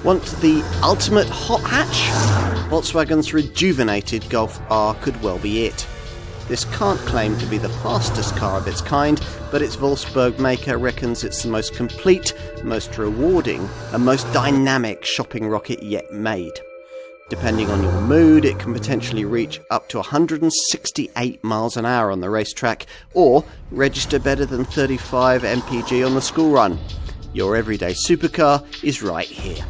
Want the ultimate hot hatch? Volkswagen's rejuvenated Golf R could well be it. This can't claim to be the fastest car of its kind, but its Wolfsburg maker reckons it's the most complete, most rewarding, and most dynamic shopping rocket yet made. Depending on your mood, it can potentially reach up to 168 miles an hour on the racetrack, or register better than 35 mpg on the school run. Your everyday supercar is right here.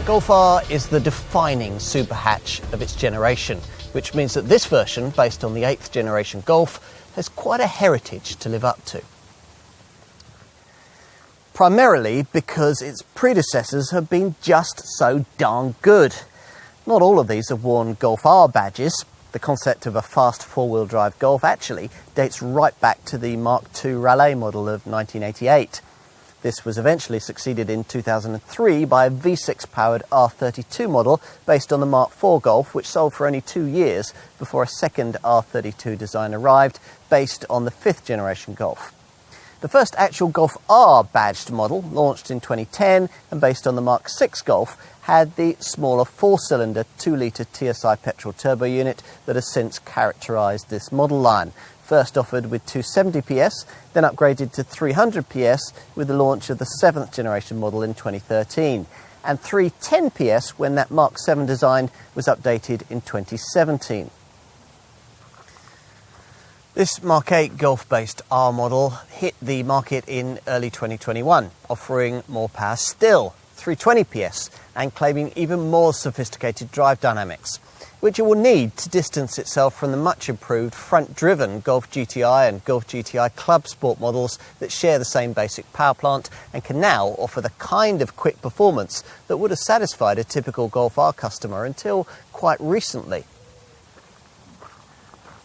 Golf R is the defining super hatch of its generation, which means that this version, based on the 8th generation Golf, has quite a heritage to live up to. Primarily because its predecessors have been just so darn good. Not all of these have worn Golf R badges. The concept of a fast four-wheel drive Golf actually dates right back to the Mark II Raleigh model of 1988. This was eventually succeeded in 2003 by a V6-powered R32 model based on the Mark IV Golf, which sold for only 2 years before a second R32 design arrived, based on the 5th generation Golf. The first actual Golf R badged model, launched in 2010 and based on the Mark VI Golf, had the smaller 4-cylinder 2-litre TSI petrol turbo unit that has since characterised this model line. First offered with 270 PS, then upgraded to 300 PS with the launch of the 7th generation model in 2013, and 310 PS when that Mark VII design was updated in 2017. This Mark 8 Golf-based R model hit the market in early 2021, offering more power still, 320 PS, and claiming even more sophisticated drive dynamics, which it will need to distance itself from the much improved front-driven Golf GTI and Golf GTI Clubsport models that share the same basic power plant and can now offer the kind of quick performance that would have satisfied a typical Golf R customer until quite recently.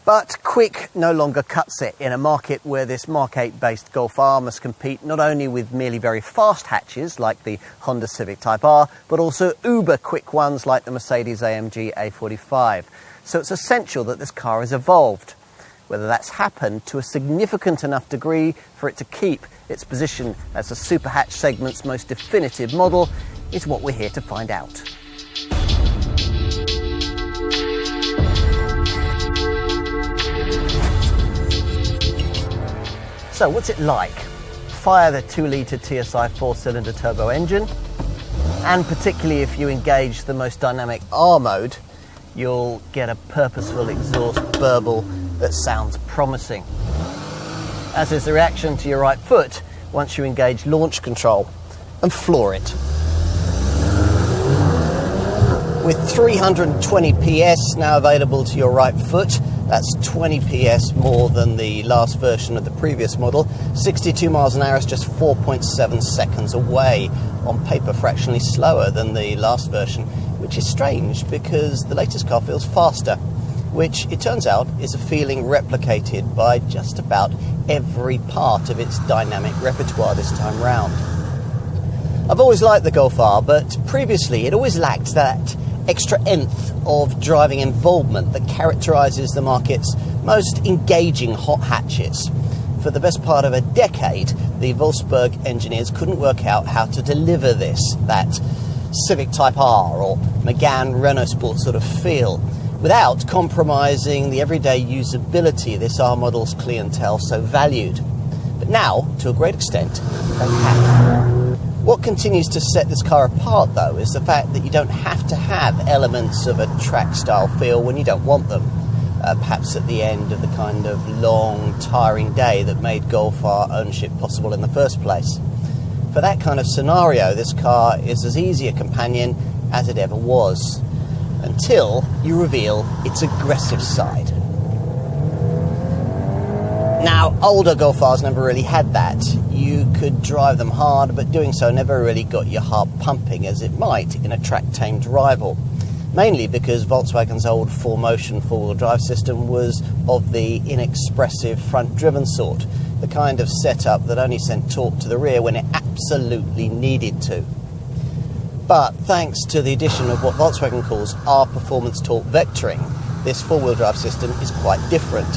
But quick no longer cuts it in a market where this Mark 8 based Golf R must compete not only with merely very fast hatches like the Honda Civic Type R, but also uber quick ones like the Mercedes-AMG A45. So it's essential that this car has evolved. Whether that's happened to a significant enough degree for it to keep its position as the super hatch segment's most definitive model is what we're here to find out. So what's it like? Fire the 2-litre TSI 4-cylinder turbo engine, and particularly if you engage the most dynamic R mode, you'll get a purposeful exhaust burble that sounds promising. As is the reaction to your right foot once you engage launch control and floor it. With 320 PS now available to your right foot, that's 20 PS more than the last version of the previous model. 62 miles an hour is just 4.7 seconds away, on paper fractionally slower than the last version, which is strange because the latest car feels faster, which it turns out is a feeling replicated by just about every part of its dynamic repertoire this time round. I've always liked the Golf R, but previously it always lacked that extra nth of driving involvement that characterises the market's most engaging hot hatches. For the best part of a decade, the Wolfsburg engineers couldn't work out how to deliver this, that Civic Type R or Megane Renault Sport sort of feel, without compromising the everyday usability this R model's clientele so valued. But now, to a great extent, they have. What continues to set this car apart, though, is the fact that you don't have to have elements of a track-style feel when you don't want them. Perhaps at the end of the kind of long, tiring day that made Golf R ownership possible in the first place. For that kind of scenario, this car is as easy a companion as it ever was, until you reveal its aggressive side. Now, older Golf Rs never really had that. You could drive them hard, but doing so never really got your heart pumping as it might in a track-tamed rival. Mainly because Volkswagen's old 4Motion four-wheel drive system was of the inexpressive front-driven sort, the kind of setup that only sent torque to the rear when it absolutely needed to. But thanks to the addition of what Volkswagen calls R performance torque vectoring, this four-wheel drive system is quite different.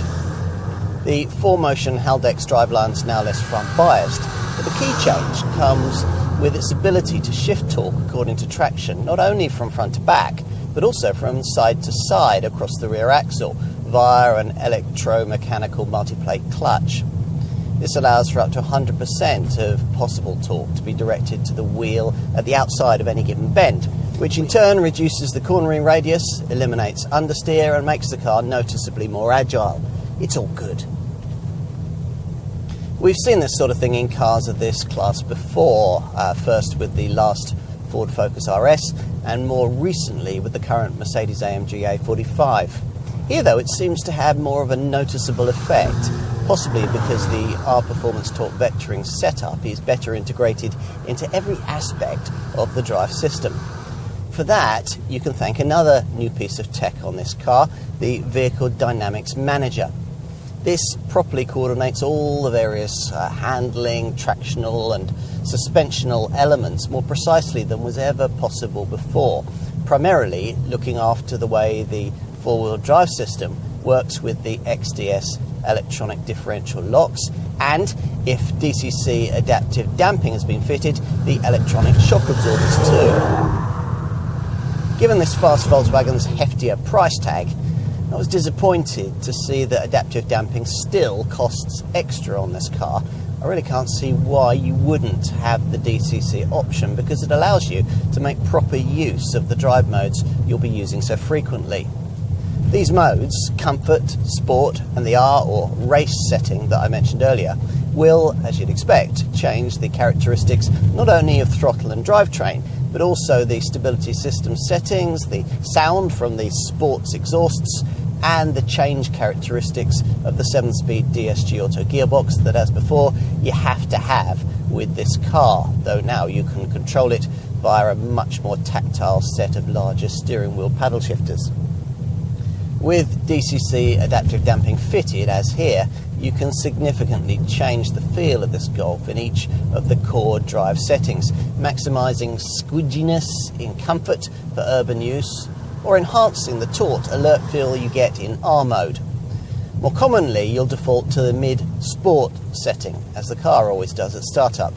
The 4Motion Haldex driveline is now less front biased, but the key change comes with its ability to shift torque according to traction, not only from front to back, but also from side to side across the rear axle via an electromechanical multiplate clutch. This allows for up to 100% of possible torque to be directed to the wheel at the outside of any given bend, which in turn reduces the cornering radius, eliminates understeer and makes the car noticeably more agile. It's all good. We've seen this sort of thing in cars of this class before, first with the last Ford Focus RS and more recently with the current Mercedes-AMG A45. Here though it seems to have more of a noticeable effect, possibly because the R Performance Torque vectoring setup is better integrated into every aspect of the drive system. For that, you can thank another new piece of tech on this car, the Vehicle Dynamics Manager. This properly coordinates all the various handling, tractional and suspensional elements more precisely than was ever possible before, primarily looking after the way the four-wheel drive system works with the XDS electronic differential locks, and if DCC adaptive damping has been fitted, the electronic shock absorbers too. Given this fast Volkswagen's heftier price tag, I was disappointed to see that adaptive damping still costs extra on this car. I really can't see why you wouldn't have the DCC option, because it allows you to make proper use of the drive modes you'll be using so frequently. These modes, Comfort, Sport and the R or Race setting that I mentioned earlier, will, as you'd expect, change the characteristics not only of throttle and drivetrain, but also the stability system settings, the sound from the sports exhausts, and the change characteristics of the 7-speed DSG Auto gearbox that, as before, you have to have with this car, though now you can control it via a much more tactile set of larger steering wheel paddle shifters. With DCC adaptive damping fitted, as here, you can significantly change the feel of this Golf in each of the core drive settings, maximising squidginess in comfort for urban use, or enhancing the taut, alert feel you get in R mode. More commonly, you'll default to the mid-sport setting, as the car always does at startup.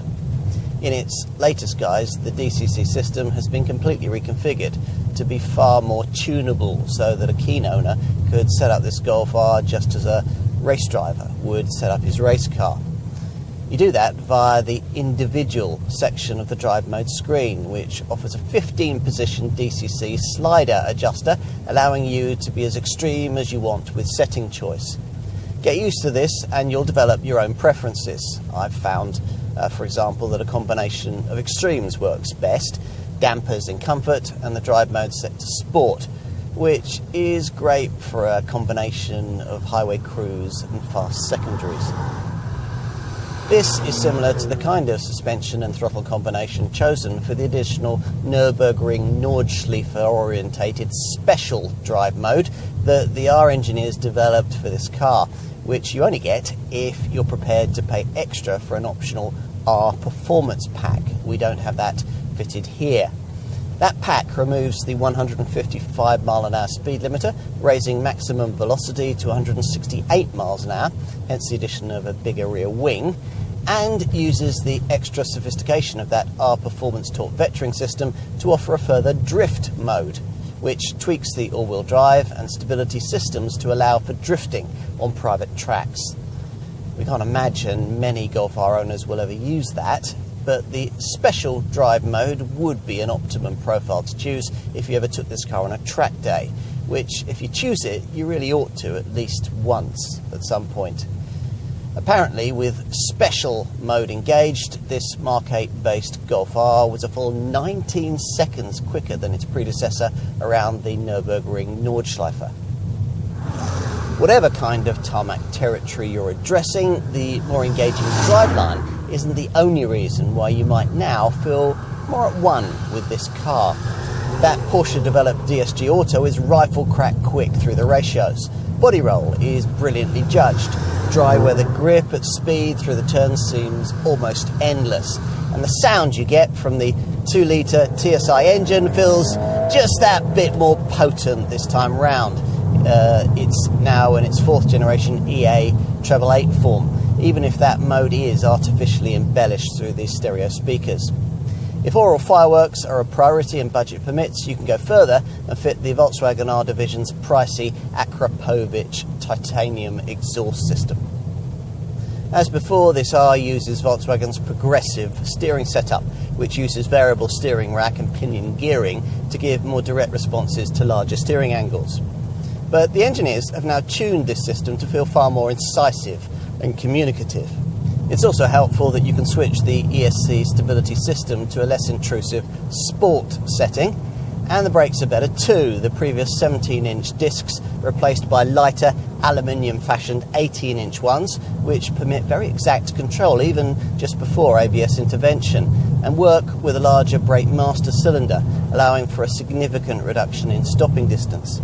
In its latest guise, the DCC system has been completely reconfigured to be far more tunable, so that a keen owner could set up this Golf R just as a race driver would set up his race car. You do that via the individual section of the drive mode screen, which offers a 15-position DCC slider adjuster, allowing you to be as extreme as you want with setting choice. Get used to this and you'll develop your own preferences. I've found, for example, that a combination of extremes works best: dampers in comfort and the drive mode set to sport, which is great for a combination of highway cruise and fast secondaries. This is similar to the kind of suspension and throttle combination chosen for the additional Nürburgring Nordschleife orientated special drive mode that the R engineers developed for this car, which you only get if you're prepared to pay extra for an optional R performance pack. We don't have that fitted here. That pack removes the 155 mph speed limiter, raising maximum velocity to 168 miles an hour, hence the addition of a bigger rear wing, and uses the extra sophistication of that R Performance Torque vectoring system to offer a further drift mode, which tweaks the all-wheel drive and stability systems to allow for drifting on private tracks. We can't imagine many Golf R owners will ever use that, but the special drive mode would be an optimum profile to choose if you ever took this car on a track day, which, if you choose it, you really ought to at least once at some point. Apparently, with special mode engaged, this Mark 8 based Golf R was a full 19 seconds quicker than its predecessor around the Nürburgring Nordschleife. Whatever kind of tarmac territory you're addressing, the more engaging driveline isn't the only reason why you might now feel more at one with this car. That Porsche-developed DSG Auto is rifle crack quick through the ratios. Body roll is brilliantly judged. Dry weather grip at speed through the turns seems almost endless. And the sound you get from the 2-litre TSI engine feels just that bit more potent this time round. it's now in its 4th generation EA treble 8 form, even if that mode is artificially embellished through these stereo speakers. If oral fireworks are a priority and budget permits, you can go further and fit the Volkswagen R division's pricey Akrapovic titanium exhaust system. As before, this R uses Volkswagen's progressive steering setup, which uses variable steering rack and pinion gearing to give more direct responses to larger steering angles. But the engineers have now tuned this system to feel far more incisive and communicative. It's also helpful that you can switch the ESC stability system to a less intrusive sport setting, and the brakes are better too. The previous 17-inch discs are replaced by lighter aluminium-fashioned 18-inch ones, which permit very exact control even just before ABS intervention, and work with a larger brake master cylinder, allowing for a significant reduction in stopping distance.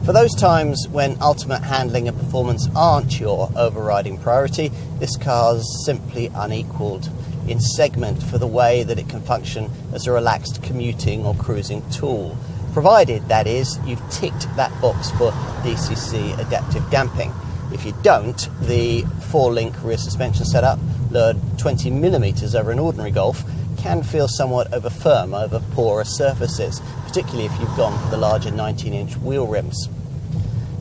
For those times when ultimate handling and performance aren't your overriding priority, this car's simply unequalled in segment for the way that it can function as a relaxed commuting or cruising tool, provided, that is, you've ticked that box for DCC adaptive damping. If you don't, the 4-link rear suspension setup, lowered 20mm over an ordinary Golf, can feel somewhat over firm over poorer surfaces, particularly if you've gone for the larger 19-inch wheel rims.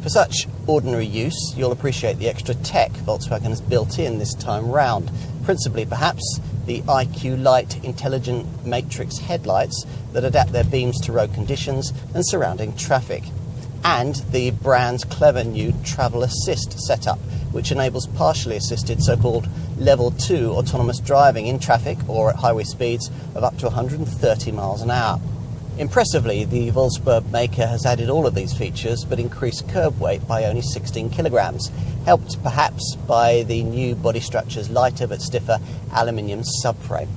For such ordinary use, you'll appreciate the extra tech Volkswagen has built in this time round, principally perhaps the IQ Light intelligent matrix headlights that adapt their beams to road conditions and surrounding traffic, and the brand's clever new travel assist setup, which enables partially assisted so-called level 2 autonomous driving in traffic or at highway speeds of up to 130 miles an hour. Impressively, the Wolfsburg maker has added all of these features but increased curb weight by only 16 kilograms, helped perhaps by the new body structure's lighter but stiffer aluminium subframe.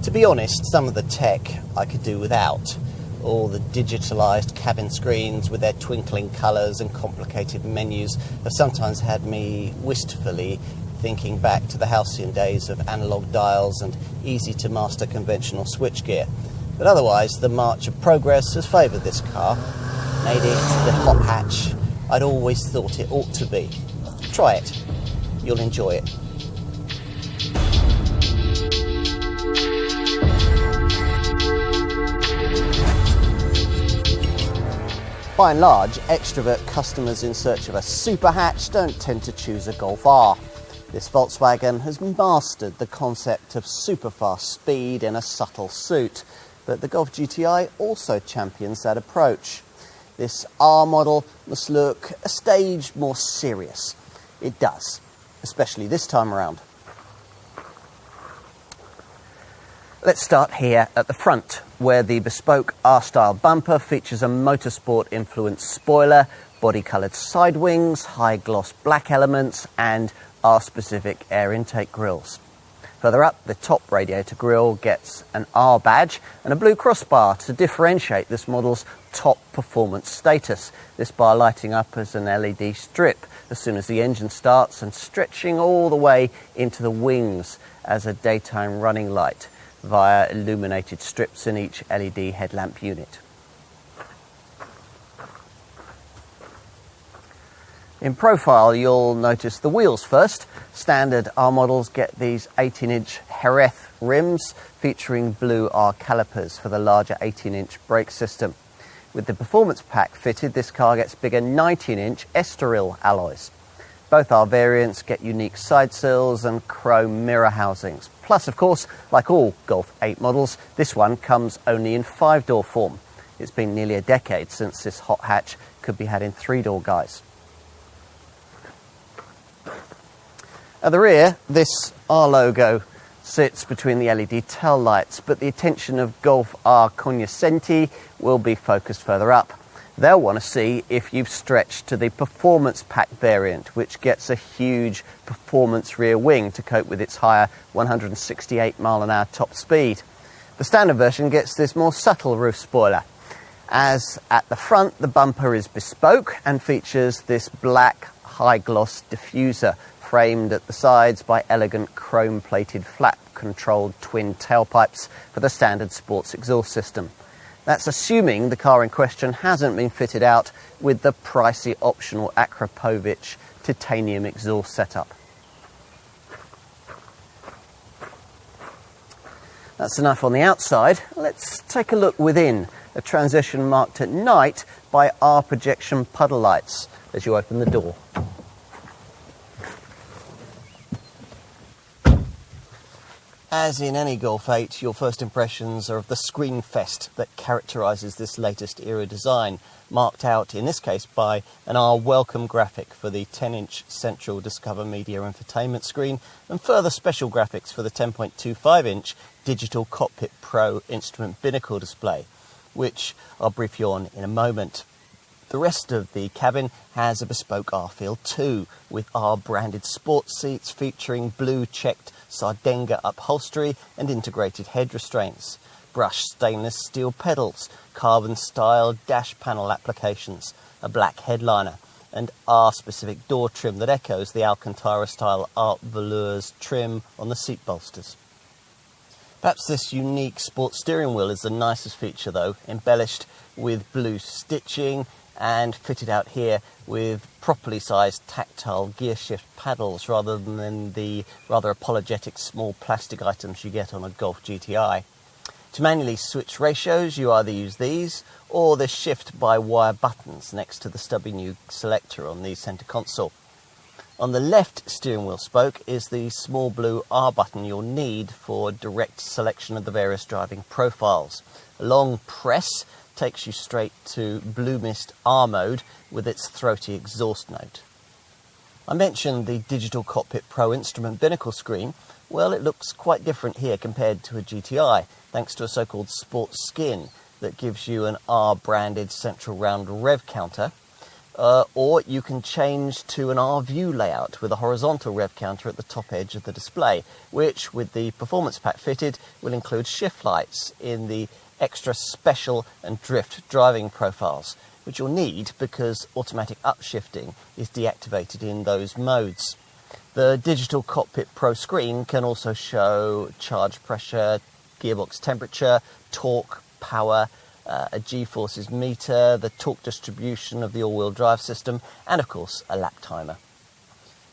To be honest, some of the tech I could do without. All the digitalised cabin screens with their twinkling colours and complicated menus have sometimes had me wistfully thinking back to the halcyon days of analogue dials and easy-to-master conventional switchgear. But otherwise, the march of progress has favoured this car, made it the hot hatch I'd always thought it ought to be. Try it. You'll enjoy it. By and large, extrovert customers in search of a super hatch don't tend to choose a Golf R. This Volkswagen has mastered the concept of super fast speed in a subtle suit, but the Golf GTI also champions that approach. This R model must look a stage more serious. It does, especially this time around. Let's start here at the front, where the bespoke R-style bumper features a motorsport-influenced spoiler, body-coloured side wings, high-gloss black elements, and R-specific air intake grills. Further up, the top radiator grille gets an R badge and a blue crossbar to differentiate this model's top performance status. This bar lighting up as an LED strip as soon as the engine starts and stretching all the way into the wings as a daytime running light via illuminated strips in each LED headlamp unit. In profile, you'll notice the wheels first. Standard R models get these 18-inch Jerez rims featuring blue R calipers for the larger 18-inch brake system. With the performance pack fitted, this car gets bigger 19-inch Estoril alloys. Both R variants get unique side sills and chrome mirror housings. Plus, of course, like all Golf 8 models, this one comes only in 5-door form. It's been nearly a decade since this hot hatch could be had in 3-door guise. At the rear, this R logo sits between the LED tail lights, but the attention of Golf R cognoscenti will be focused further up. They'll want to see if you've stretched to the performance pack variant, which gets a huge performance rear wing to cope with its higher 168 mph top speed. The standard version gets this more subtle roof spoiler. As at the front, the bumper is bespoke and features this black high-gloss diffuser framed at the sides by elegant chrome-plated flap-controlled twin tailpipes for the standard sports exhaust system. That's assuming the car in question hasn't been fitted out with the pricey optional Akrapovic titanium exhaust setup. That's enough on the outside. Let's take a look within, a transition marked at night by R projection puddle lights as you open the door. As in any Golf 8, your first impressions are of the screen fest that characterises this latest era design, marked out in this case by an R welcome graphic for the 10-inch central Discover Media infotainment screen and further special graphics for the 10.25-inch Digital Cockpit Pro instrument binnacle display, which I'll brief you on in a moment. The rest of the cabin has a bespoke R feel too, with R branded sports seats featuring blue checked Sardenga upholstery and integrated head restraints, brushed stainless steel pedals, carbon style dash panel applications, a black headliner, and R specific door trim that echoes the Alcantara style art velours trim on the seat bolsters. Perhaps this unique sports steering wheel is the nicest feature though, embellished with blue stitching and fitted out here with properly sized tactile gear shift paddles rather than the rather apologetic small plastic items you get on a Golf GTI. To manually switch ratios, you either use these or the shift by wire buttons next to the stubby new selector on the centre console. On the left steering wheel spoke is the small blue R button you'll need for direct selection of the various driving profiles. A long press takes you straight to Blue Mist R mode with its throaty exhaust note. I mentioned the Digital Cockpit Pro instrument binnacle screen. Well, it looks quite different here compared to a GTI, thanks to a so-called sports skin that gives you an R branded central round rev counter, or you can change to an R view layout with a horizontal rev counter at the top edge of the display, which with the performance pack fitted will include shift lights in the extra special and drift driving profiles, which you'll need because automatic upshifting is deactivated in those modes. The Digital Cockpit Pro screen can also show charge pressure, gearbox temperature, torque, power, a G-forces meter, the torque distribution of the all-wheel drive system, and of course a lap timer.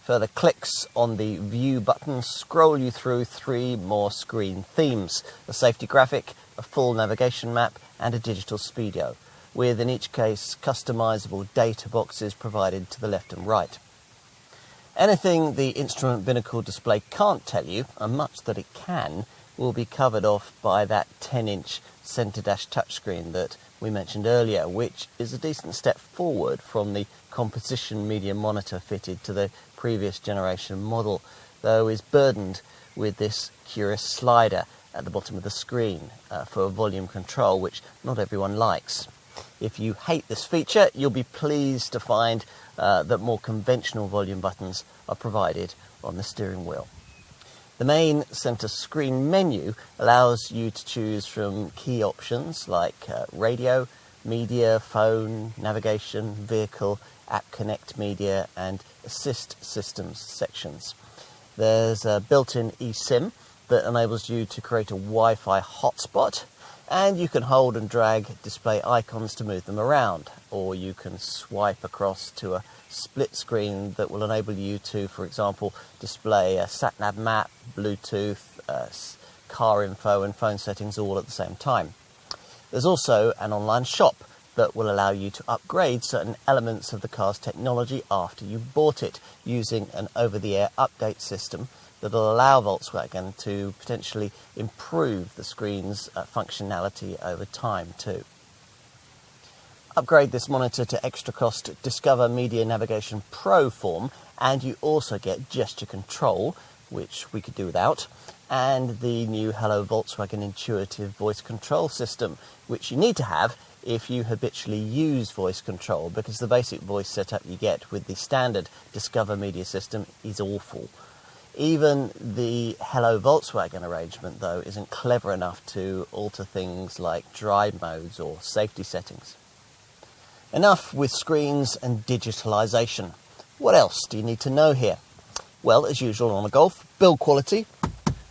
Further clicks on the View button scroll you through 3 more screen themes, a safety graphic, a full navigation map, and a digital speedo, with in each case customisable data boxes provided to the left and right. Anything the instrument binnacle display can't tell you, and much that it can, will be covered off by that 10-inch centre dash touchscreen that we mentioned earlier, which is a decent step forward from the composition media monitor fitted to the previous generation model, though is burdened with this curious slider at the bottom of the screen for volume control, which not everyone likes. If you hate this feature, you'll be pleased to find that more conventional volume buttons are provided on the steering wheel. The main centre screen menu allows you to choose from key options like radio, media, phone, navigation, vehicle, app connect media and assist systems sections. There's a built-in eSIM that enables you to create a Wi-Fi hotspot, and you can hold and drag display icons to move them around, or you can swipe across to a split screen that will enable you to, for example, display a sat-nav map, Bluetooth, car info and phone settings all at the same time. There's also an online shop that will allow you to upgrade certain elements of the car's technology after you've bought it, using an over-the-air update system that will allow Volkswagen to potentially improve the screen's functionality over time too. Upgrade this monitor to extra cost Discover Media Navigation Pro form, and you also get gesture control, which we could do without, and the new Hello Volkswagen intuitive voice control system, which you need to have if you habitually use voice control, because the basic voice setup you get with the standard Discover Media system is awful. Even the Hello Volkswagen arrangement, though, isn't clever enough to alter things like drive modes or safety settings. Enough with screens and digitalisation. What else do you need to know here? Well, as usual on a Golf, build quality,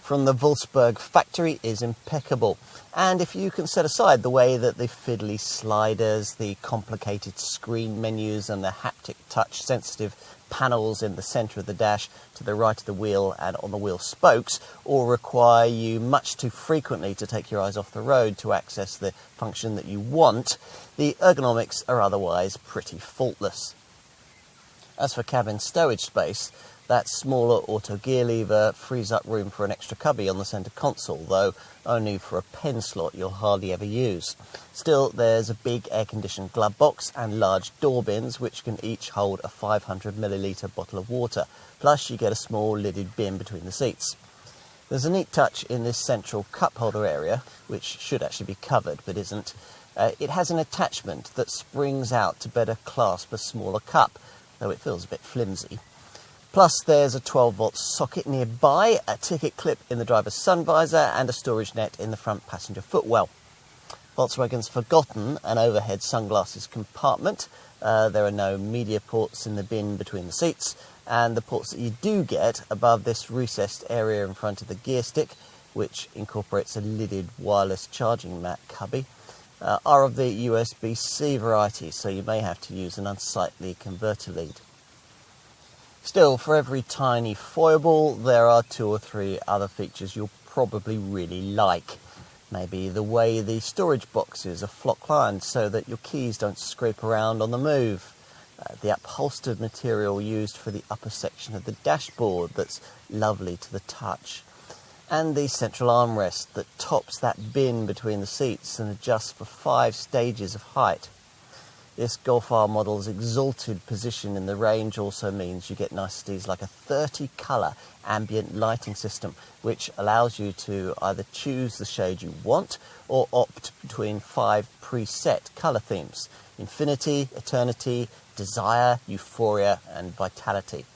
from the Wolfsburg factory is impeccable. And if you can set aside the way that the fiddly sliders, the complicated screen menus and the haptic touch sensitive panels in the centre of the dash to the right of the wheel and on the wheel spokes all require you much too frequently to take your eyes off the road to access the function that you want, the ergonomics are otherwise pretty faultless. As for cabin stowage space, that smaller auto gear lever frees up room for an extra cubby on the centre console, though only for a pen slot you'll hardly ever use. Still, there's a big air-conditioned glove box and large door bins which can each hold a 500ml bottle of water, plus you get a small lidded bin between the seats. There's a neat touch in this central cup holder area, which should actually be covered but isn't. It has an attachment that springs out to better clasp a smaller cup, though it feels a bit flimsy. Plus there's a 12-volt socket nearby, a ticket clip in the driver's sun visor and a storage net in the front passenger footwell. Volkswagen's forgotten an overhead sunglasses compartment. There are no media ports in the bin between the seats, and the ports that you do get above this recessed area in front of the gear stick, which incorporates a lidded wireless charging mat cubby, are of the USB-C variety, so you may have to use an unsightly converter lead. Still, for every tiny foible, there are 2 or 3 other features you'll probably really like. Maybe the way the storage boxes are flock-lined so that your keys don't scrape around on the move. The upholstered material used for the upper section of the dashboard that's lovely to the touch. And the central armrest that tops that bin between the seats and adjusts for 5 stages of height. This Golf R model's exalted position in the range also means you get niceties like a 30-colour ambient lighting system, which allows you to either choose the shade you want or opt between 5 preset colour themes: Infinity, Eternity, Desire, Euphoria and Vitality.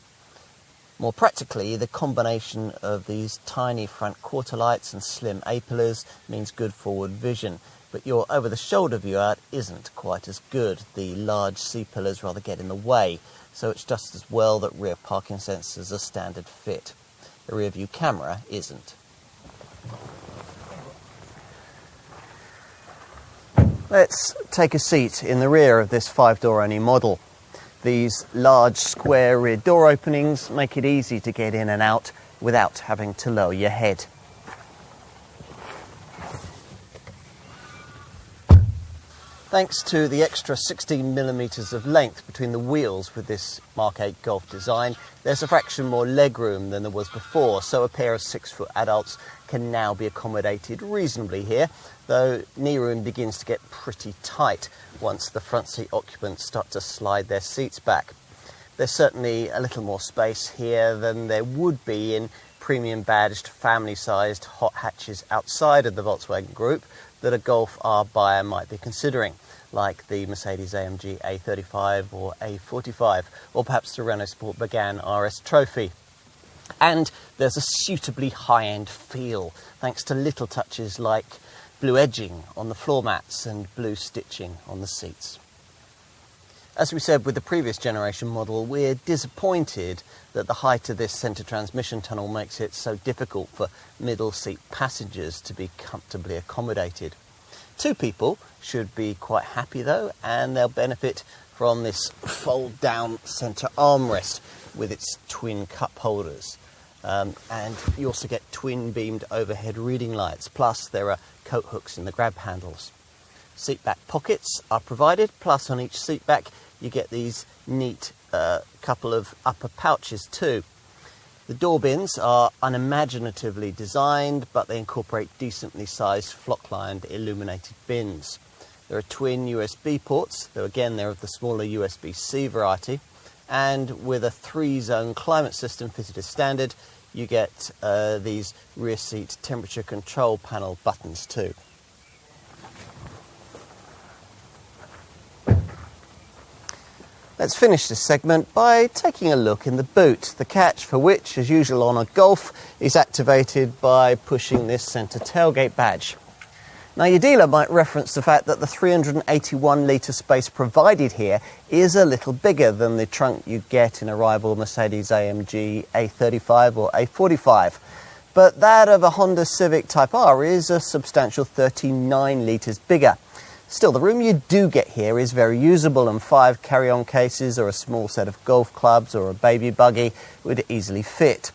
More practically, the combination of these tiny front quarter lights and slim A-pillars means good forward vision, but your over-the-shoulder view out isn't quite as good. The large C-pillars rather get in the way, so it's just as well that rear parking sensors are standard fit. The rear view camera isn't. Let's take a seat in the rear of this 5-door only model. These large square rear door openings make it easy to get in and out without having to lower your head. Thanks to the extra 16mm of length between the wheels with this MK8 Golf design, there's a fraction more legroom than there was before, so a pair of 6-foot adults can now be accommodated reasonably here, though knee room begins to get pretty tight once the front seat occupants start to slide their seats back. There's certainly a little more space here than there would be in premium badged family-sized hot hatches outside of the Volkswagen Group that a Golf R buyer might be considering, like the Mercedes-AMG A35 or A45, or perhaps the Renault Sport Megane RS Trophy. And there's a suitably high-end feel, thanks to little touches like blue edging on the floor mats and blue stitching on the seats. As we said with the previous generation model, we're disappointed that the height of this centre transmission tunnel makes it so difficult for middle seat passengers to be comfortably accommodated. 2 people should be quite happy though, and they'll benefit from this fold down centre armrest with its twin cup holders. And you also get twin beamed overhead reading lights, plus there are coat hooks in the grab handles. Seat back pockets are provided, plus on each seat back you get these neat couple of upper pouches too. The door bins are unimaginatively designed, but they incorporate decently sized flock-lined illuminated bins. There are twin USB ports, though again they're of the smaller USB-C variety, and with a 3-zone climate system fitted as standard, you get these rear seat temperature control panel buttons too. Let's finish this segment by taking a look in the boot, the catch for which, as usual on a Golf, is activated by pushing this centre tailgate badge. Now your dealer might reference the fact that the 381 litre space provided here is a little bigger than the trunk you get in a rival Mercedes-AMG A35 or A45. but that of a Honda Civic Type R is a substantial 39 litres bigger. Still, the room you do get here is very usable, and 5 carry-on cases or a small set of golf clubs or a baby buggy would easily fit.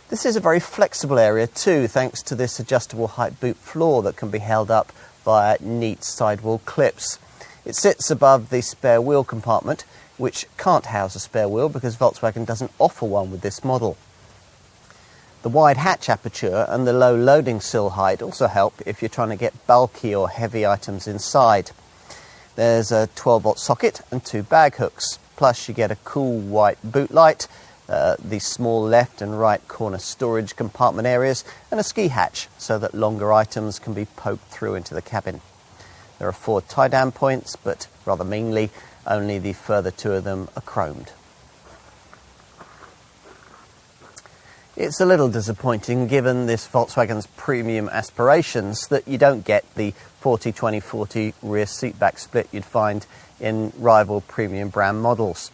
This is a very flexible area too, thanks to this adjustable height boot floor that can be held up via neat sidewall clips. It sits above the spare wheel compartment, which can't house a spare wheel because Volkswagen doesn't offer one with this model. The wide hatch aperture and the low loading sill height also help if you're trying to get bulky or heavy items inside. There's a 12-volt socket and 2 bag hooks, plus you get a cool white boot light, the small left and right corner storage compartment areas, and a ski hatch so that longer items can be poked through into the cabin. There are 4 tie-down points, but rather meanly, only the further 2 of them are chromed. It's a little disappointing, given this Volkswagen's premium aspirations, that you don't get the 40-20-40 rear seatback split you'd find in rival premium brand models.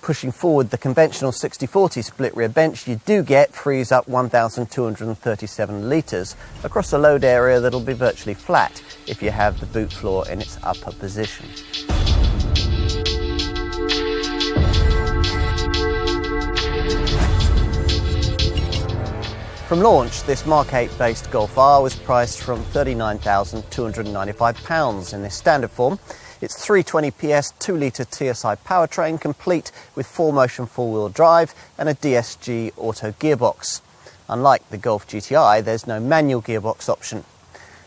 Pushing forward the conventional 60-40 split rear bench you do get frees up 1,237 litres across a load area that'll be virtually flat if you have the boot floor in its upper position. From launch, this Mark 8 based Golf R was priced from £39,295 in this standard form. It's 320 PS 2-litre TSI powertrain, complete with 4-motion 4-wheel drive and a DSG auto gearbox. Unlike the Golf GTI, there's no manual gearbox option.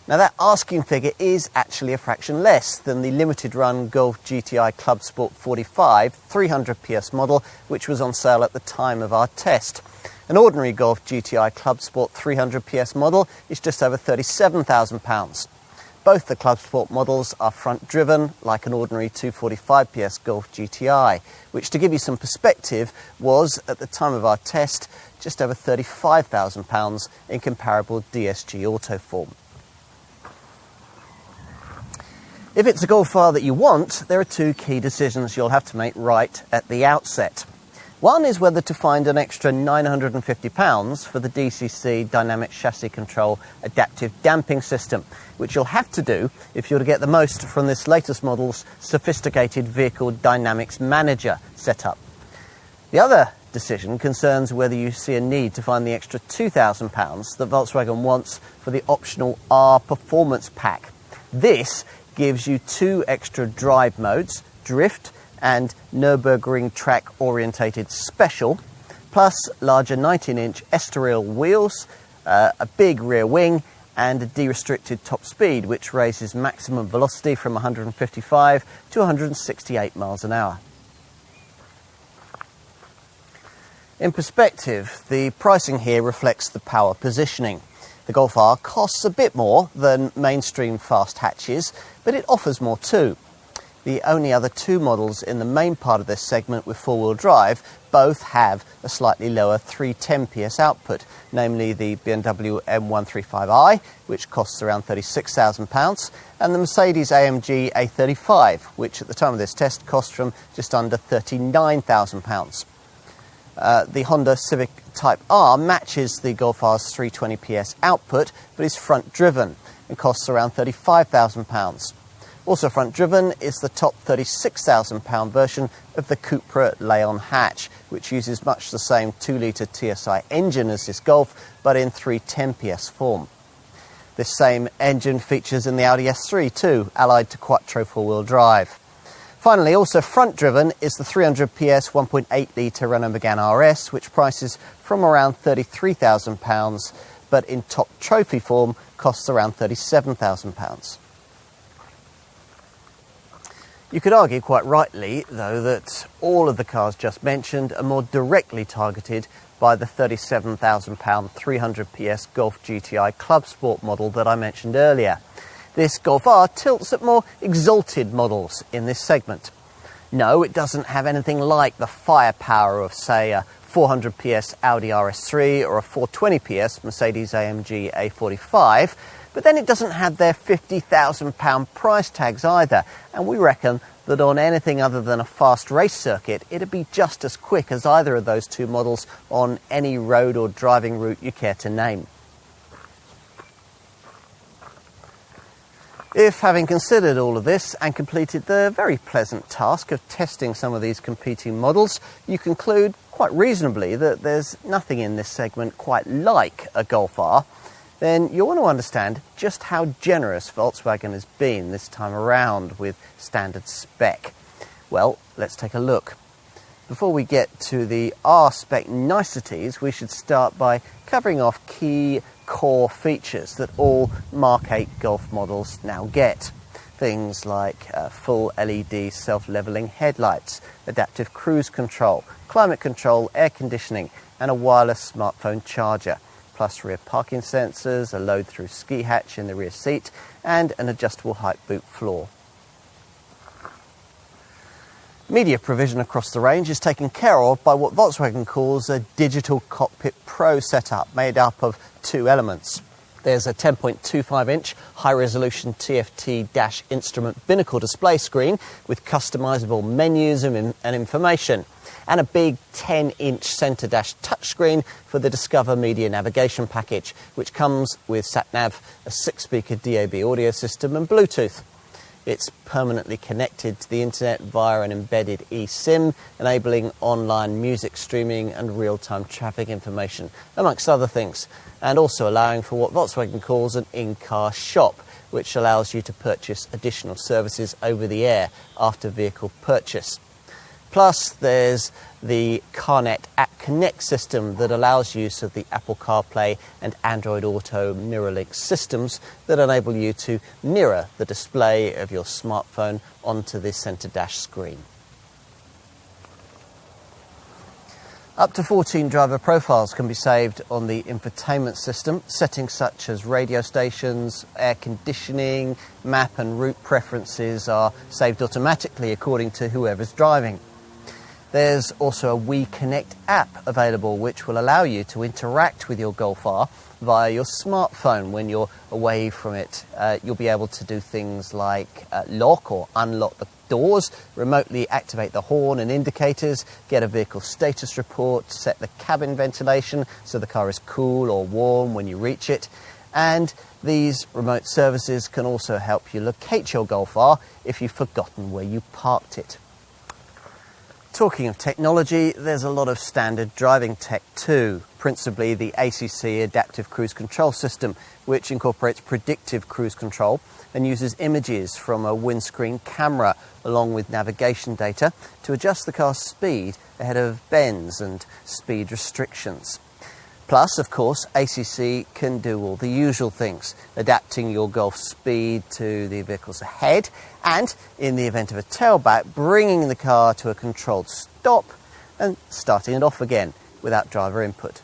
Now, that asking figure is actually a fraction less than the limited run Golf GTI Clubsport 45 300 PS model, which was on sale at the time of our test. An ordinary Golf GTI Clubsport 300 PS model is just over £37,000. Both the Clubsport models are front-driven, like an ordinary 245 PS Golf GTI, which, to give you some perspective, was, at the time of our test, just over £35,000 in comparable DSG auto form. If it's a Golf R that you want, there are 2 key decisions you'll have to make right at the outset. One is whether to find an extra £950 for the DCC Dynamic Chassis Control Adaptive Damping System, which you'll have to do if you're to get the most from this latest model's sophisticated Vehicle Dynamics Manager setup. The other decision concerns whether you see a need to find the extra £2,000 that Volkswagen wants for the optional R Performance Pack. This gives you 2 extra drive modes, Drift and Nürburgring track orientated special, plus larger 19-inch Estoril wheels, a big rear wing and a de-restricted top speed, which raises maximum velocity from 155 to 168 miles an hour. In perspective, the pricing here reflects the power positioning. The Golf R costs a bit more than mainstream fast hatches, but it offers more too. The only other 2 models in the main part of this segment with 4-wheel drive both have a slightly lower 310 PS output, namely the BMW M135i, which costs around £36,000, and the Mercedes-AMG A35, which at the time of this test cost from just under £39,000. The Honda Civic Type R matches the Golf R's 320 PS output, but is front-driven and costs around £35,000. Also front-driven is the top £36,000 version of the Cupra Leon hatch, which uses much the same 2-litre TSI engine as this Golf, but in 310 PS form. This same engine features in the Audi S3 too, allied to Quattro 4-wheel drive. Finally, also front-driven is the 300 PS 1.8-litre Renault Megane RS, which prices from around £33,000, but in top trophy form costs around £37,000. You could argue quite rightly, though, that all of the cars just mentioned are more directly targeted by the £37,000 300 PS Golf GTI Clubsport model that I mentioned earlier. This Golf R tilts at more exalted models in this segment. No, it doesn't have anything like the firepower of, say, a 400 PS Audi RS3 or a 420 PS Mercedes-AMG A45, but then it doesn't have their £50,000 price tags either, and we reckon that on anything other than a fast race circuit, it'd be just as quick as either of those two models on any road or driving route you care to name. If, having considered all of this and completed the very pleasant task of testing some of these competing models, you conclude quite reasonably that there's nothing in this segment quite like a Golf R, then you'll want to understand just how generous Volkswagen has been this time around with standard spec. Well, let's take a look. Before we get to the R spec niceties, we should start by covering off key core features that all Mark 8 Golf models now get. Things like full LED self-leveling headlights, adaptive cruise control, climate control, air conditioning, and a wireless smartphone charger, plus rear parking sensors, a load-through ski hatch in the rear seat, and an adjustable height boot floor. Media provision across the range is taken care of by what Volkswagen calls a Digital Cockpit Pro setup made up of two elements. There's a 10.25-inch high-resolution TFT-instrument binnacle display screen with customisable menus and information, and a big 10-inch centre-dash touchscreen for the Discover Media navigation package, which comes with sat-nav, a 6-speaker DAB audio system and Bluetooth. It's permanently connected to the internet via an embedded eSIM, enabling online music streaming and real-time traffic information, amongst other things, and also allowing for what Volkswagen calls an in-car shop, which allows you to purchase additional services over the air after vehicle purchase. Plus, there's the CarNet App Connect system that allows use of the Apple CarPlay and Android Auto MirrorLink systems that enable you to mirror the display of your smartphone onto the centre dash screen. Up to 14 driver profiles can be saved on the infotainment system. Settings such as radio stations, air conditioning, map and route preferences are saved automatically according to whoever's driving. There's also a WeConnect app available which will allow you to interact with your Golf R via your smartphone when you're away from it. You'll be able to do things like lock or unlock the doors, remotely activate the horn and indicators, get a vehicle status report, set the cabin ventilation so the car is cool or warm when you reach it. And these remote services can also help you locate your Golf R if you've forgotten where you parked it. Talking of technology, there's a lot of standard driving tech too, principally the ACC Adaptive Cruise Control System, which incorporates predictive cruise control and uses images from a windscreen camera along with navigation data to adjust the car's speed ahead of bends and speed restrictions. Plus, of course, ACC can do all the usual things, adapting your Golf speed to the vehicles ahead and, in the event of a tailback, bringing the car to a controlled stop and starting it off again without driver input.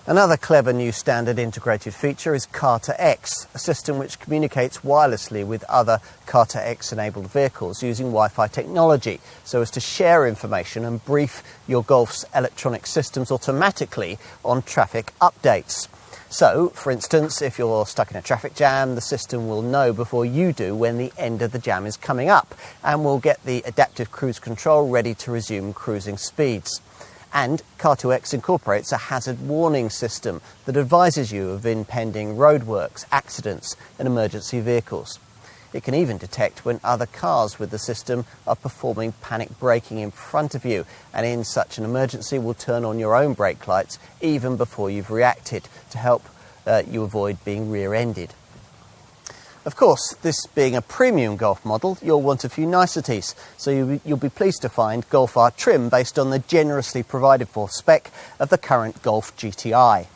Another clever new standard integrated feature is Car2X, a system which communicates wirelessly with other Car2X enabled vehicles using Wi-Fi technology so as to share information and brief your Golf's electronic systems automatically on traffic updates. So, for instance, if you're stuck in a traffic jam, the system will know before you do when the end of the jam is coming up and will get the adaptive cruise control ready to resume cruising speeds. And Car2X incorporates a hazard warning system that advises you of impending roadworks, accidents and emergency vehicles. It can even detect when other cars with the system are performing panic braking in front of you, and in such an emergency will turn on your own brake lights even before you've reacted to help you avoid being rear-ended. Of course, this being a premium Golf model, you'll want a few niceties, so you'll be pleased to find Golf R trim based on the generously provided for spec of the current Golf GTI.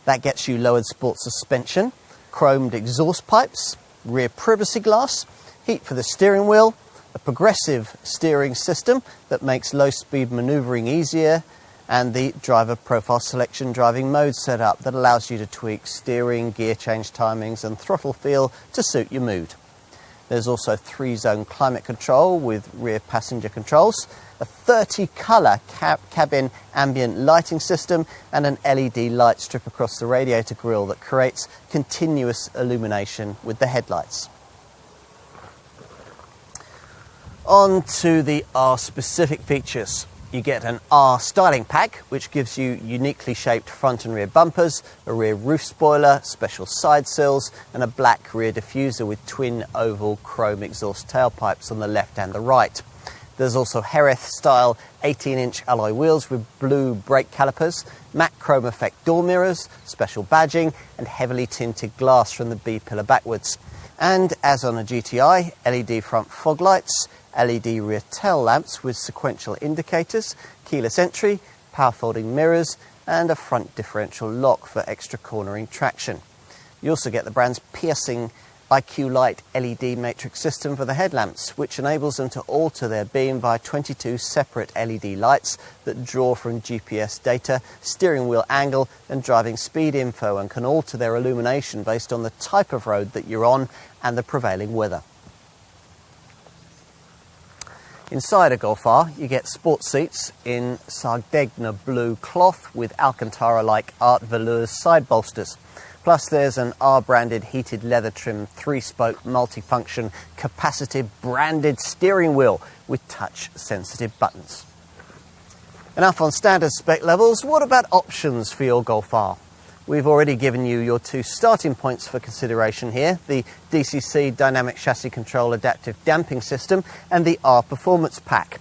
That gets you lowered sport suspension, chromed exhaust pipes, rear privacy glass, heat for the steering wheel, a progressive steering system that makes low-speed manoeuvring easier, and the driver profile selection driving mode setup that allows you to tweak steering, gear change timings and throttle feel to suit your mood. There's also 3-zone climate control with rear passenger controls, a 30-colour cabin ambient lighting system and an LED light strip across the radiator grille that creates continuous illumination with the headlights. On to the R specific features. You get an R styling pack, which gives you uniquely shaped front and rear bumpers, a rear roof spoiler, special side sills, and a black rear diffuser with twin oval chrome exhaust tailpipes on the left and the right. There's also Jerez-style 18-inch alloy wheels with blue brake calipers, matte chrome effect door mirrors, special badging, and heavily tinted glass from the B-pillar backwards. And as on a GTI, LED front fog lights, LED rear tail lamps with sequential indicators, keyless entry, power folding mirrors, and a front differential lock for extra cornering traction. You also get the brand's piercing IQ Light LED matrix system for the headlamps, which enables them to alter their beam via 22 separate LED lights that draw from GPS data, steering wheel angle, and driving speed info, and can alter their illumination based on the type of road that you're on and the prevailing weather. Inside a Golf R, you get sport seats in Sardegna blue cloth with Alcantara-like art velours side bolsters. Plus there's an R-branded heated leather trim 3-spoke multifunction capacitive branded steering wheel with touch-sensitive buttons. Enough on standard spec levels, what about options for your Golf R? We've already given you your two starting points for consideration here, the DCC Dynamic Chassis Control Adaptive Damping System and the R Performance Pack.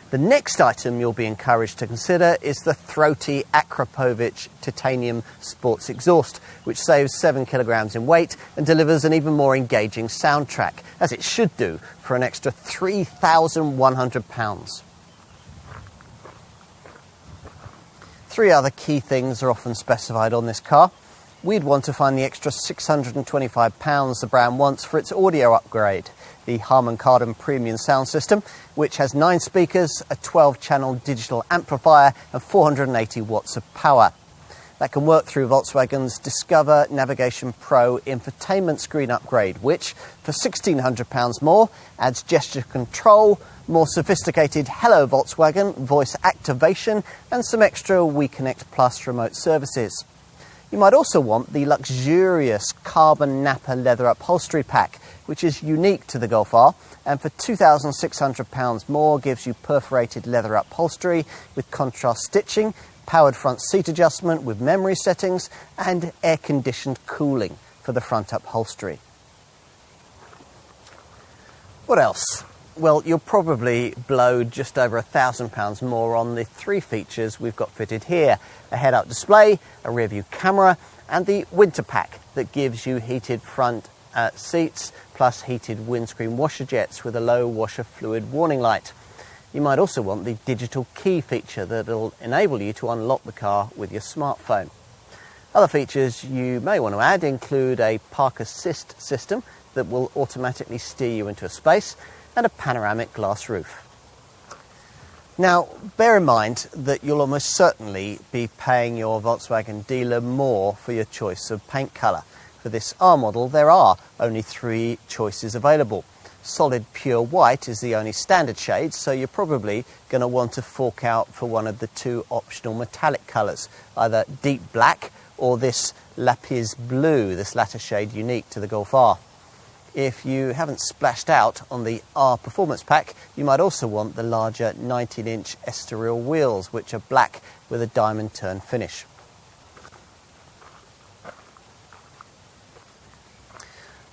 The next item you'll be encouraged to consider is the throaty Akrapovic Titanium Sports Exhaust, which saves 7 kilograms in weight and delivers an even more engaging soundtrack, as it should do, for an extra £3,100. Three other key things are often specified on this car. We'd want to find the extra £625 the brand wants for its audio upgrade, the Harman Kardon Premium Sound System, which has 9 speakers, a 12-channel digital amplifier and 480 watts of power. That can work through Volkswagen's Discover Navigation Pro infotainment screen upgrade, which, for £1,600 more, adds gesture control, more sophisticated Hello Volkswagen voice activation, and some extra WeConnect Plus remote services. You might also want the luxurious carbon Napa leather upholstery pack, which is unique to the Golf R, and for £2,600 more gives you perforated leather upholstery with contrast stitching, powered front seat adjustment with memory settings, and air-conditioned cooling for the front upholstery. What else? Well, you'll probably blow just over £1,000 more on the 3 features we've got fitted here. A head-up display, a rear-view camera, and the winter pack that gives you heated front seats, plus heated windscreen washer jets with a low washer fluid warning light. You might also want the digital key feature that'll enable you to unlock the car with your smartphone. Other features you may want to add include a park assist system that will automatically steer you into a space, and a panoramic glass roof. Now, bear in mind that you'll almost certainly be paying your Volkswagen dealer more for your choice of paint colour. For this R model, there are only 3 choices available. Solid pure white is the only standard shade, so you're probably going to want to fork out for one of the 2 optional metallic colours, either deep black or this lapis blue, this latter shade unique to the Golf R. If you haven't splashed out on the R Performance Pack, you might also want the larger 19-inch Estoril wheels, which are black with a diamond turn finish.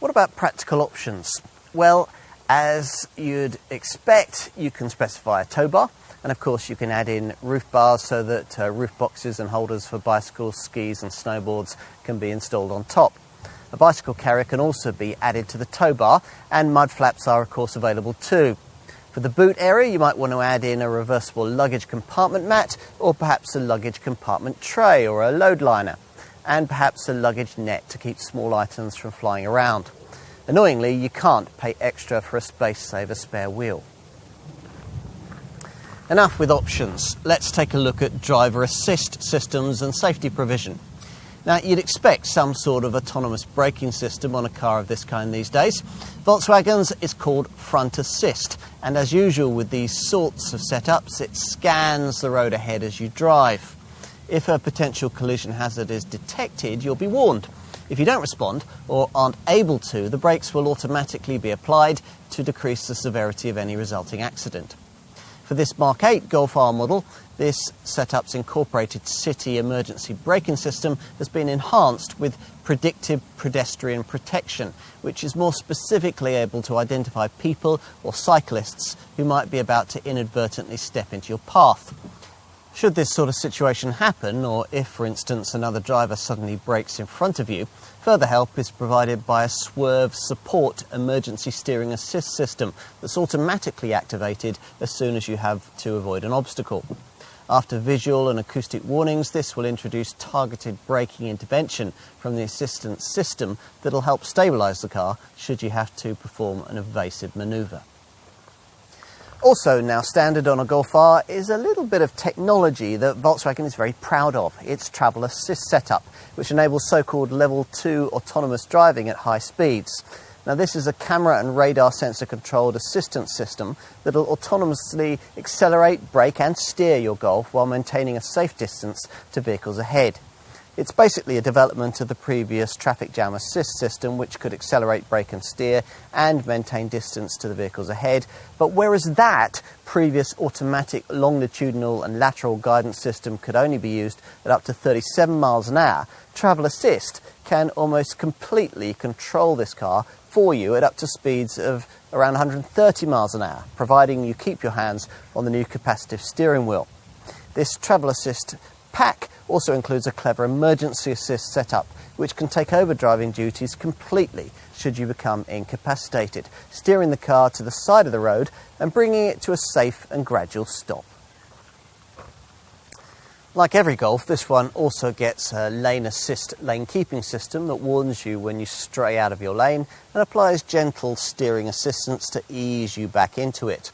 What about practical options? Well, as you'd expect, you can specify a tow bar, and of course you can add in roof bars so that roof boxes and holders for bicycles, skis and snowboards can be installed on top. A bicycle carrier can also be added to the tow bar, and mud flaps are of course available too. For the boot area, you might want to add in a reversible luggage compartment mat, or perhaps a luggage compartment tray or a load liner, and perhaps a luggage net to keep small items from flying around. Annoyingly, you can't pay extra for a space-saver spare wheel. Enough with options. Let's take a look at driver assist systems and safety provision. Now, you'd expect some sort of autonomous braking system on a car of this kind these days. Volkswagen's is called front assist, and as usual with these sorts of setups, it scans the road ahead as you drive. If a potential collision hazard is detected, you'll be warned. If you don't respond or aren't able to, the brakes will automatically be applied to decrease the severity of any resulting accident. For this Mark 8 Golf R model, this setup's incorporated city emergency braking system has been enhanced with predictive pedestrian protection, which is more specifically able to identify people or cyclists who might be about to inadvertently step into your path. Should this sort of situation happen, or if, for instance, another driver suddenly brakes in front of you, further help is provided by a swerve support emergency steering assist system that's automatically activated as soon as you have to avoid an obstacle. After visual and acoustic warnings, this will introduce targeted braking intervention from the assistance system that'll help stabilise the car should you have to perform an evasive manoeuvre. Also now standard on a Golf R is a little bit of technology that Volkswagen is very proud of. Its travel assist setup, which enables so-called level 2 autonomous driving at high speeds. Now this is a camera and radar sensor controlled assistance system that will autonomously accelerate, brake and steer your Golf while maintaining a safe distance to vehicles ahead. It's basically a development of the previous traffic jam assist system, which could accelerate, brake and steer and maintain distance to the vehicles ahead. But whereas that previous automatic longitudinal and lateral guidance system could only be used at up to 37 miles an hour, Travel Assist can almost completely control this car for you at up to speeds of around 130 miles an hour, providing you keep your hands on the new capacitive steering wheel. This Travel Assist pack also includes a clever emergency assist setup, which can take over driving duties completely should you become incapacitated, steering the car to the side of the road and bringing it to a safe and gradual stop. Like every Golf, this one also gets a lane assist lane keeping system that warns you when you stray out of your lane and applies gentle steering assistance to ease you back into it.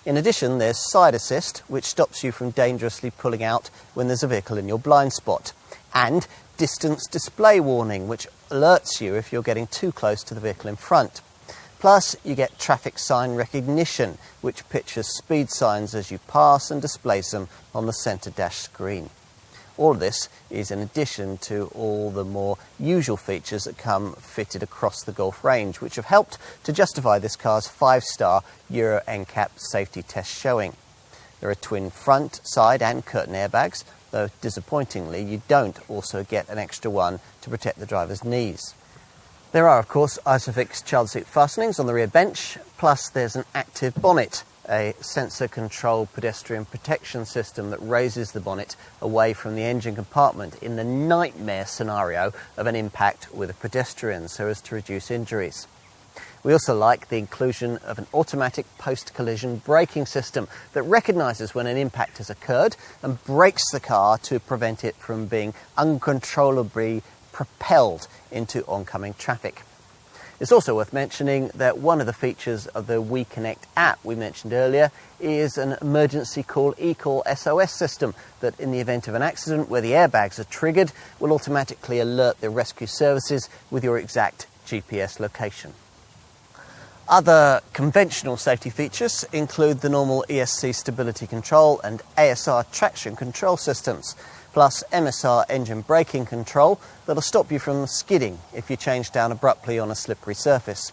In addition, there's side assist, which stops you from dangerously pulling out when there's a vehicle in your blind spot, and distance display warning, which alerts you if you're getting too close to the vehicle in front. Plus, you get traffic sign recognition, which pictures speed signs as you pass and displays them on the centre dash screen. All of this is in addition to all the more usual features that come fitted across the Golf range, which have helped to justify this car's 5-star Euro NCAP safety test showing. There are twin front, side and curtain airbags, though disappointingly you don't also get an extra one to protect the driver's knees. There are, of course, Isofix child seat fastenings on the rear bench, plus there's an active bonnet, a sensor-controlled pedestrian protection system that raises the bonnet away from the engine compartment in the nightmare scenario of an impact with a pedestrian so as to reduce injuries. We also like the inclusion of an automatic post-collision braking system that recognises when an impact has occurred and brakes the car to prevent it from being uncontrollably propelled into oncoming traffic. It's also worth mentioning that one of the features of the WeConnect app we mentioned earlier is an emergency call eCall SOS system that, in the event of an accident where the airbags are triggered, will automatically alert the rescue services with your exact GPS location. Other conventional safety features include the normal ESC stability control and ASR traction control systems, plus MSR engine braking control that'll stop you from skidding if you change down abruptly on a slippery surface.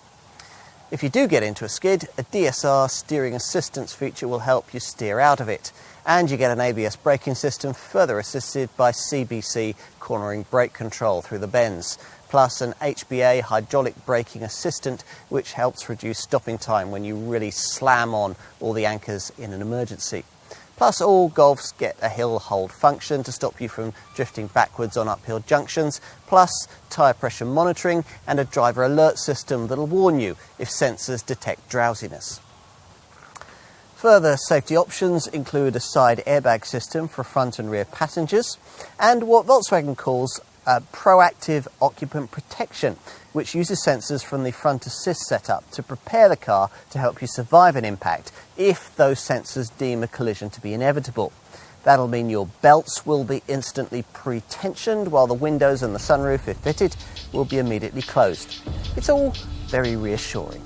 If you do get into a skid, a DSR steering assistance feature will help you steer out of it, and you get an ABS braking system further assisted by CBC cornering brake control through the bends, plus an HBA hydraulic braking assistant which helps reduce stopping time when you really slam on all the anchors in an emergency. Plus, all Golfs get a hill hold function to stop you from drifting backwards on uphill junctions, plus tyre pressure monitoring and a driver alert system that'll warn you if sensors detect drowsiness. Further safety options include a side airbag system for front and rear passengers and what Volkswagen calls proactive occupant protection, which uses sensors from the front assist setup to prepare the car to help you survive an impact if those sensors deem a collision to be inevitable. That'll mean your belts will be instantly pre-tensioned while the windows and the sunroof, if fitted, will be immediately closed. It's all very reassuring.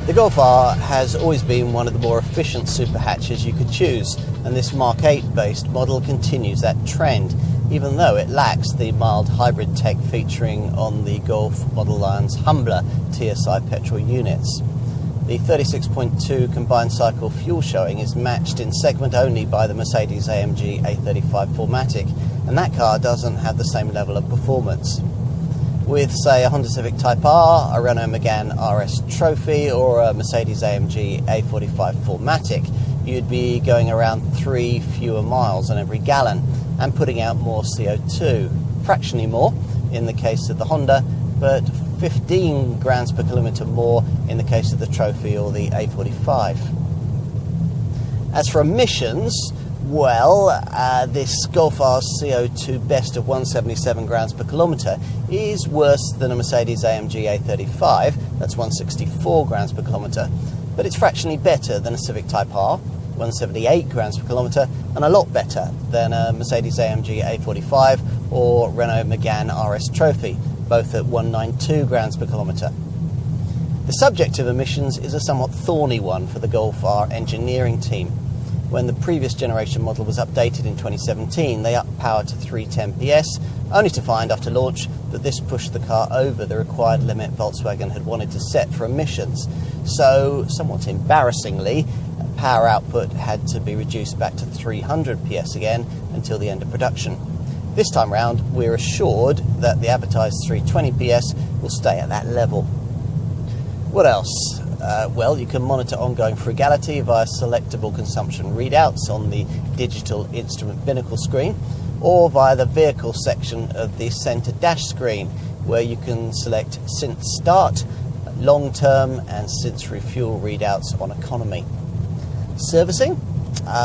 The Golf R has always been one of the more efficient super hatches you could choose, and this Mark 8 based model continues that trend, even though it lacks the mild hybrid tech featuring on the Golf model line's humbler TSI petrol units. The 36.2 combined cycle fuel showing is matched in segment only by the Mercedes-AMG A35 4MATIC, and that car doesn't have the same level of performance. With, say, a Honda Civic Type R, a Renault Megane RS Trophy, or a Mercedes-AMG A45 4MATIC, you'd be going around 3 fewer miles on every gallon and putting out more CO2. Fractionally more in the case of the Honda, but 15 grams per kilometre more in the case of the Trophy or the A45. As for emissions, well, this Golf R's CO2 best of 177 grams per kilometre is worse than a Mercedes-AMG A35, that's 164 grams per kilometre, but it's fractionally better than a Civic Type R, 178 grams per kilometre, and a lot better than a Mercedes-AMG A45 or Renault Megane RS Trophy, both at 192 grams per kilometre. The subject of emissions is a somewhat thorny one for the Golf R engineering team. When the previous generation model was updated in 2017, they upped power to 310 PS, only to find after launch that this pushed the car over the required limit Volkswagen had wanted to set for emissions. So, somewhat embarrassingly, power output had to be reduced back to 300 PS again until the end of production. This time round, we're assured that the advertised 320 PS will stay at that level. What else? Well, you can monitor ongoing frugality via selectable consumption readouts on the digital instrument binnacle screen, or via the vehicle section of the centre dash screen, where you can select since start, long term, and since refuel readouts on economy. Servicing?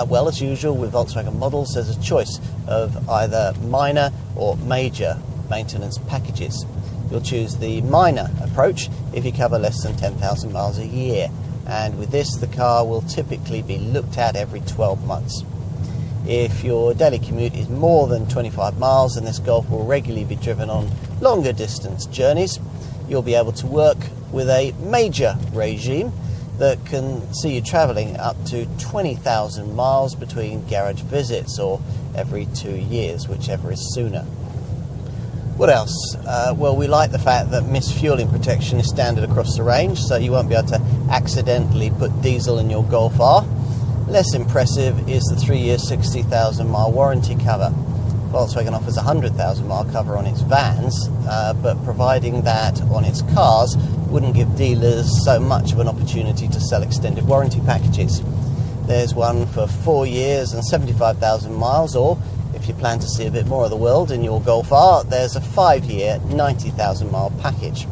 Well, as usual with Volkswagen models, there's a choice of either minor or major maintenance packages. You'll choose the minor approach if you cover less than 10,000 miles a year, and with this the car will typically be looked at every 12 months. If your daily commute is more than 25 miles, then this Golf will regularly be driven on longer distance journeys. You'll be able to work with a major regime that can see you travelling up to 20,000 miles between garage visits, or every 2 years, whichever is sooner. What else? Well, we like the fact that misfueling protection is standard across the range, so you won't be able to accidentally put diesel in your Golf R. Less impressive is the 3-year 60,000 mile warranty cover. Volkswagen offers a 100,000 mile cover on its vans, but providing that on its cars wouldn't give dealers so much of an opportunity to sell extended warranty packages. There's one for 4 years and 75,000 miles, or if you plan to see a bit more of the world in your Golf R, there's a 5-year 90,000 mile package.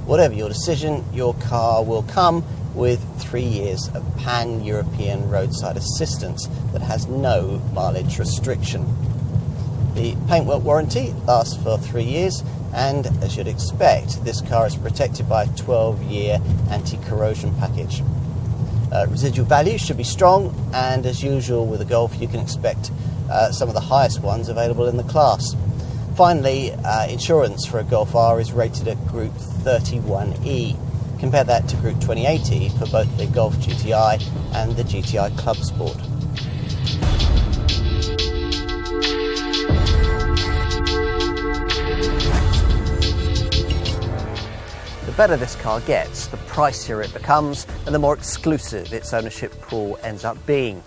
Whatever your decision, your car will come with 3 years of pan-European roadside assistance that has no mileage restriction. The paintwork warranty lasts for 3 years, and as you'd expect, this car is protected by a 12-year anti-corrosion package. Residual value should be strong, and as usual with a Golf, you can expect some of the highest ones available in the class. Finally, insurance for a Golf R is rated at Group 31E. Compare that to Group 28E for both the Golf GTI and the GTI Clubsport. The better this car gets, the pricier it becomes, and the more exclusive its ownership pool ends up being.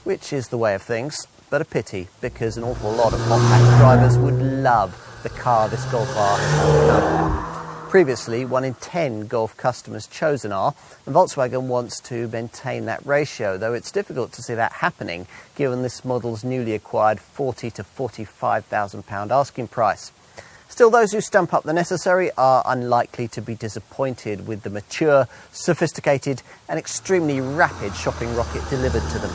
Which is the way of things, but a pity, because an awful lot of hot hatch drivers would love the car this Golf R has become. Previously, 1 in 10 Golf customers chose an R, and Volkswagen wants to maintain that ratio, though it's difficult to see that happening given this model's newly acquired £40,000 to £45,000 asking price. Still, those who stump up the necessary are unlikely to be disappointed with the mature, sophisticated and extremely rapid shopping rocket delivered to them.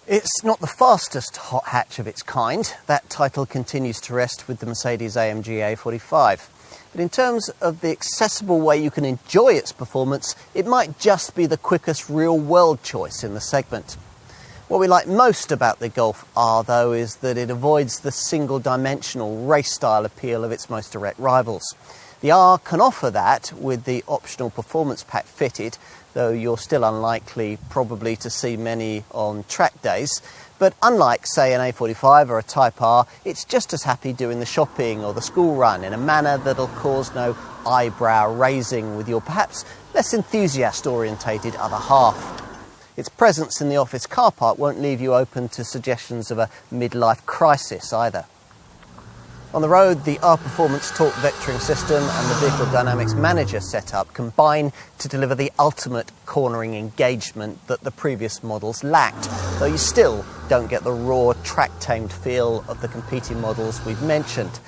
It's not the fastest hot hatch of its kind. That title continues to rest with the Mercedes-AMG A45. But in terms of the accessible way you can enjoy its performance, it might just be the quickest real-world choice in the segment. What we like most about the Golf R, though, is that it avoids the single-dimensional race-style appeal of its most direct rivals. The R can offer that with the optional performance pack fitted, though you're still unlikely probably to see many on track days. But unlike, say, an A45 or a Type R, it's just as happy doing the shopping or the school run in a manner that'll cause no eyebrow raising with your perhaps less enthusiast-orientated other half. Its presence in the office car park won't leave you open to suggestions of a midlife crisis either. On the road, the R Performance Torque Vectoring System and the Vehicle Dynamics Manager setup combine to deliver the ultimate cornering engagement that the previous models lacked, though you still don't get the raw, track-tamed feel of the competing models we've mentioned.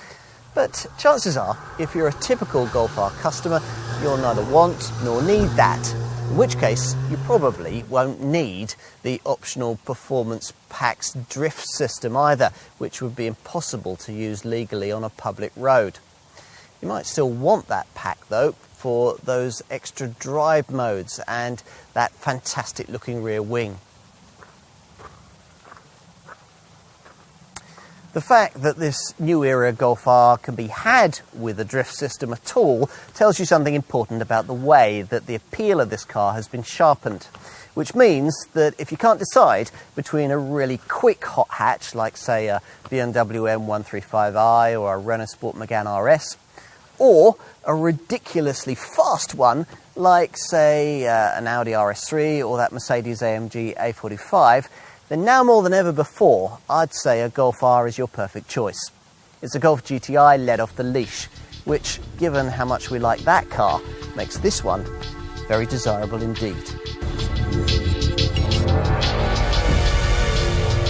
But chances are, if you're a typical Golf R customer, you'll neither want nor need that, in which case you probably won't need the optional Performance Pack's drift system either, which would be impossible to use legally on a public road. You might still want that pack though for those extra drive modes and that fantastic looking rear wing. The fact that this new era Golf R can be had with a drift system at all tells you something important about the way that the appeal of this car has been sharpened, which means that if you can't decide between a really quick hot hatch like, say, a BMW M135i or a Renault Sport Megane RS, or a ridiculously fast one like, say, an Audi RS3 or that Mercedes-AMG A45, then now more than ever before, I'd say a Golf R is your perfect choice. It's a Golf GTI let off the leash, which, given how much we like that car, makes this one very desirable indeed.